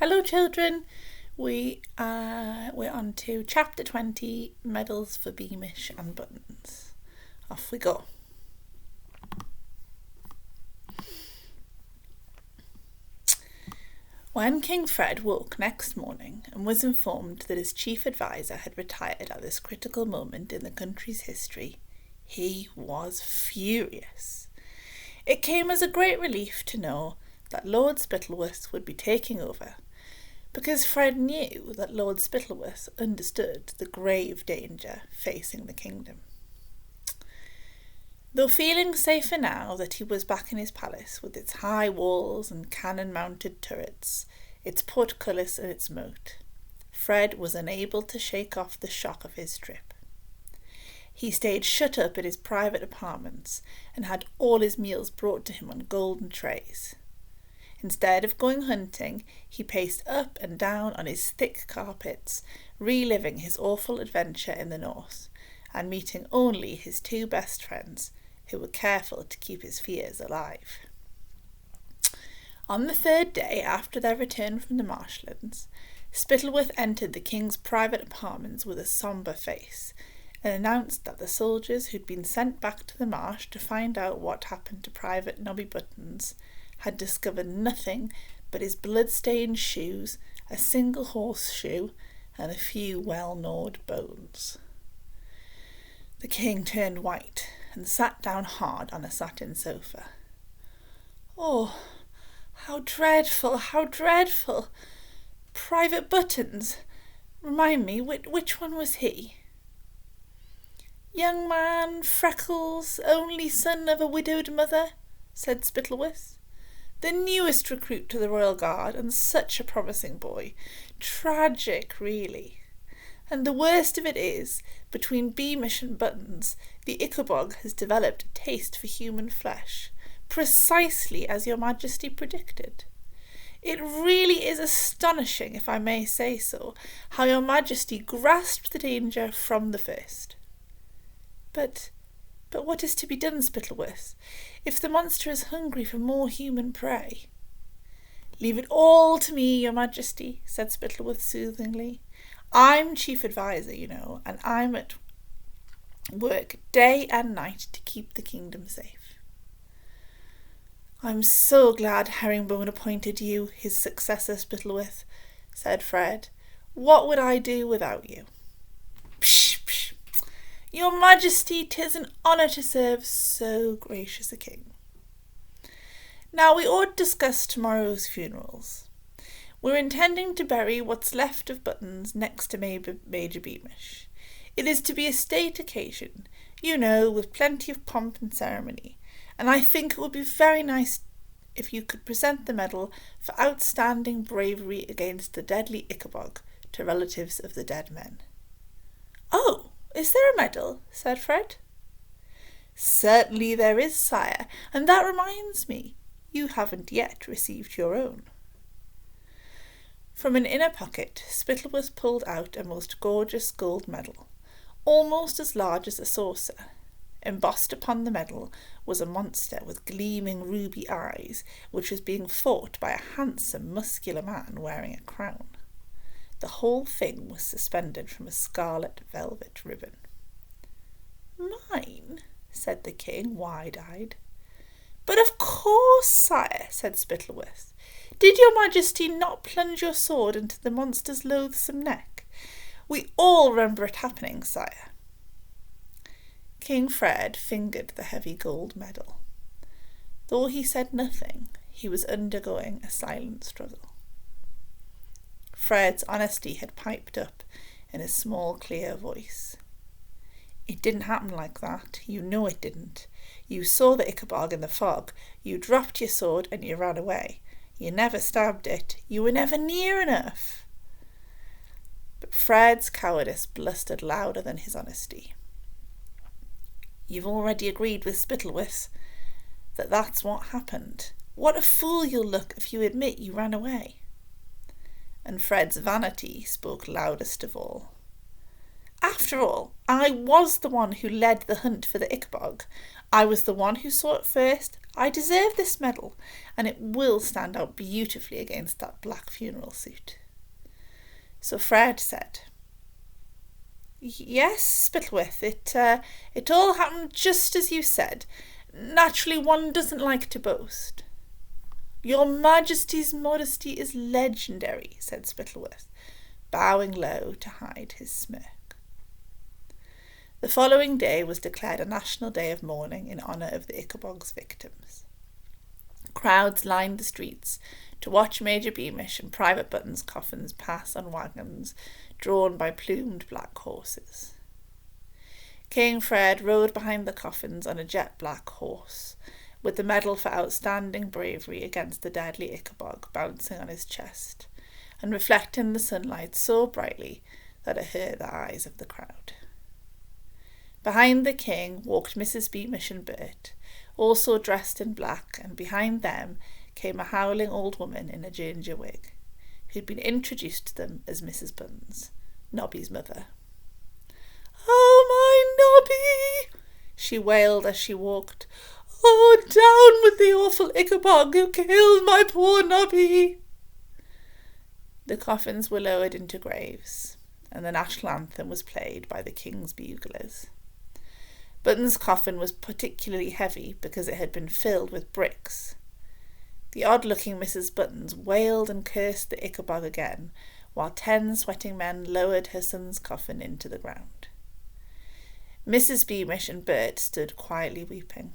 Hello children, we're on to chapter 20, Medals for Beamish and Buttons. Off we go. When King Fred woke next morning and was informed that his chief adviser had retired at this critical moment in the country's history, he was furious. It came as a great relief to know that Lord Spittleworth would be taking over, because Fred knew that Lord Spittleworth understood the grave danger facing the kingdom. Though feeling safer now that he was back in his palace with its high walls and cannon-mounted turrets, its portcullis and its moat, Fred was unable to shake off the shock of his trip. He stayed shut up in his private apartments and had all his meals brought to him on golden trays. Instead of going hunting, he paced up and down on his thick carpets, reliving his awful adventure in the north, and meeting only his two best friends, who were careful to keep his fears alive. On the third day after their return from the marshlands, Spittleworth entered the king's private apartments with a sombre face, and announced that the soldiers who'd been sent back to the marsh to find out what happened to Private Nobby Buttons had discovered nothing but his blood-stained shoes, a single horseshoe, and a few well-gnawed bones. The king turned white and sat down hard on a satin sofa. "Oh, how dreadful, how dreadful! Private Buttons! Remind me, which one was he?" "Young man, freckles, only son of a widowed mother," said Spittleworth. "The newest recruit to the Royal Guard, and such a promising boy. Tragic, really. And the worst of it is, between Beamish and Buttons, the Ickabog has developed a taste for human flesh, precisely as your Majesty predicted. It really is astonishing, if I may say so, how your Majesty grasped the danger from the first." But what is to be done, Spittleworth, if the monster is hungry for more human prey?" "Leave it all to me, your Majesty," said Spittleworth soothingly. "I'm chief adviser, you know, and I'm at work day and night to keep the kingdom safe." "I'm so glad Herringbone appointed you his successor, Spittleworth," said Fred. "What would I do without you?" "Psh, psh! Your Majesty, 'tis an honour to serve so gracious a king. Now we ought to discuss tomorrow's funerals. We're intending to bury what's left of Buttons next to Major Beamish. It is to be a state occasion, you know, with plenty of pomp and ceremony, and I think it would be very nice if you could present the medal for outstanding bravery against the deadly Ickabog to relatives of the dead men." "Oh! Is there a medal?" said Fred. "Certainly there is, sire, and that reminds me, you haven't yet received your own." From an inner pocket, Spittleworth pulled out a most gorgeous gold medal, almost as large as a saucer. Embossed upon the medal was a monster with gleaming ruby eyes, which was being fought by a handsome, muscular man wearing a crown. The whole thing was suspended from a scarlet velvet ribbon. "Mine?" said the king, wide-eyed. "But of course, sire," said Spittleworth. "Did your Majesty not plunge your sword into the monster's loathsome neck? We all remember it happening, sire." King Fred fingered the heavy gold medal. Though he said nothing, he was undergoing a silent struggle. Fred's honesty had piped up in a small, clear voice. "It didn't happen like that. You know it didn't. You saw the Ickabog in the fog. You dropped your sword and you ran away. You never stabbed it. You were never near enough." But Fred's cowardice blustered louder than his honesty. "You've already agreed with Spittleworth that that's what happened. What a fool you'll look if you admit you ran away." And Fred's vanity spoke loudest of all. After all, I was the one who led the hunt for the Ickabog. I was the one who saw it first. I deserve this medal, and it will stand out beautifully against that black funeral suit." So Fred said, "Yes, Spittlewith, it all happened just as you said. Naturally, one doesn't like to boast." "Your Majesty's modesty is legendary," said Spittlewith, bowing low to hide his smirk. The following day was declared a national day of mourning in honour of the Ickabog's victims. Crowds lined the streets to watch Major Beamish and Private Button's coffins pass on wagons drawn by plumed black horses. King Fred rode behind the coffins on a jet-black horse, with the medal for outstanding bravery against the deadly Ickabog bouncing on his chest and reflecting the sunlight so brightly that it hurt the eyes of the crowd. Behind the king walked Mrs. Beamish and Bert, also dressed in black, and behind them came a howling old woman in a ginger wig, who'd been introduced to them as Mrs. Buns, Nobby's mother. "Oh, my Nobby!" she wailed as she walked. "Oh, down with the awful Ickabog who killed my poor Nobby!" The coffins were lowered into graves, and the national anthem was played by the king's buglers. Button's coffin was particularly heavy because it had been filled with bricks. The odd-looking Mrs. Buttons wailed and cursed the Ickabog again, while 10 sweating men lowered her son's coffin into the ground. Mrs. Beamish and Bert stood quietly weeping.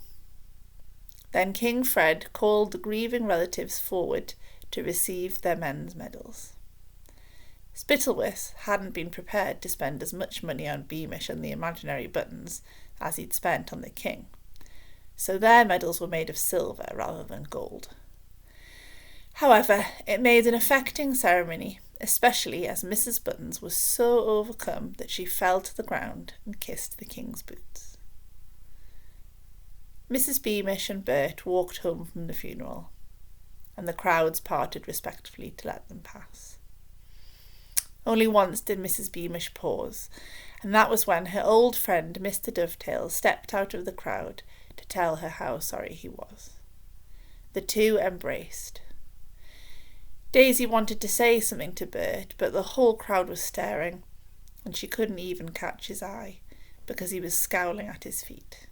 Then King Fred called the grieving relatives forward to receive their men's medals. Spittlewith hadn't been prepared to spend as much money on Beamish and the imaginary Buttons as he'd spent on the king, so their medals were made of silver rather than gold. However, it made an affecting ceremony, especially as Mrs. Buttons was so overcome that she fell to the ground and kissed the king's boots. Mrs. Beamish and Bert walked home from the funeral, and the crowds parted respectfully to let them pass. Only once did Mrs. Beamish pause, and that was when her old friend Mr. Dovetail stepped out of the crowd to tell her how sorry he was. The two embraced. Daisy wanted to say something to Bert, but the whole crowd was staring, and she couldn't even catch his eye, because he was scowling at his feet.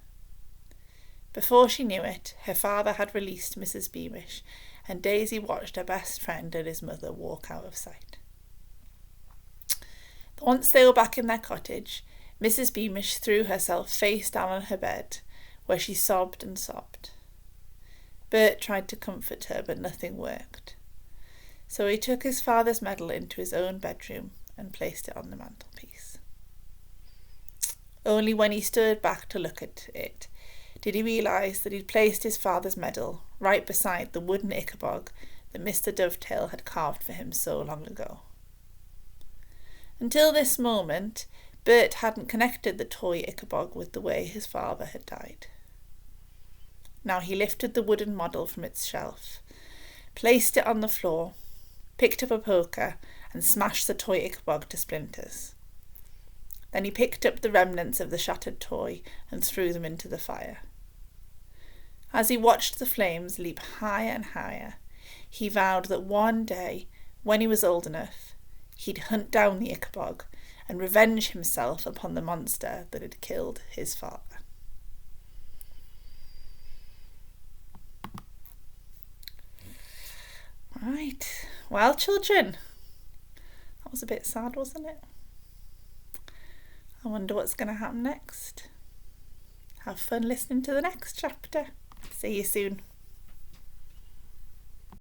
Before she knew it, her father had released Mrs. Beamish, and Daisy watched her best friend and his mother walk out of sight. Once they were back in their cottage, Mrs. Beamish threw herself face down on her bed, where she sobbed and sobbed. Bert tried to comfort her, but nothing worked. So he took his father's medal into his own bedroom and placed it on the mantelpiece. Only when he stood back to look at it did he realise that he'd placed his father's medal right beside the wooden Ickabog that Mr. Dovetail had carved for him so long ago. Until this moment, Bert hadn't connected the toy Ickabog with the way his father had died. Now he lifted the wooden model from its shelf, placed it on the floor, picked up a poker and smashed the toy Ickabog to splinters. Then he picked up the remnants of the shattered toy and threw them into the fire. As he watched the flames leap higher and higher, he vowed that one day, when he was old enough, he'd hunt down the Ickabog and revenge himself upon the monster that had killed his father. Right, well, children, that was a bit sad, wasn't it? I wonder what's going to happen next. Have fun listening to the next chapter. See you soon.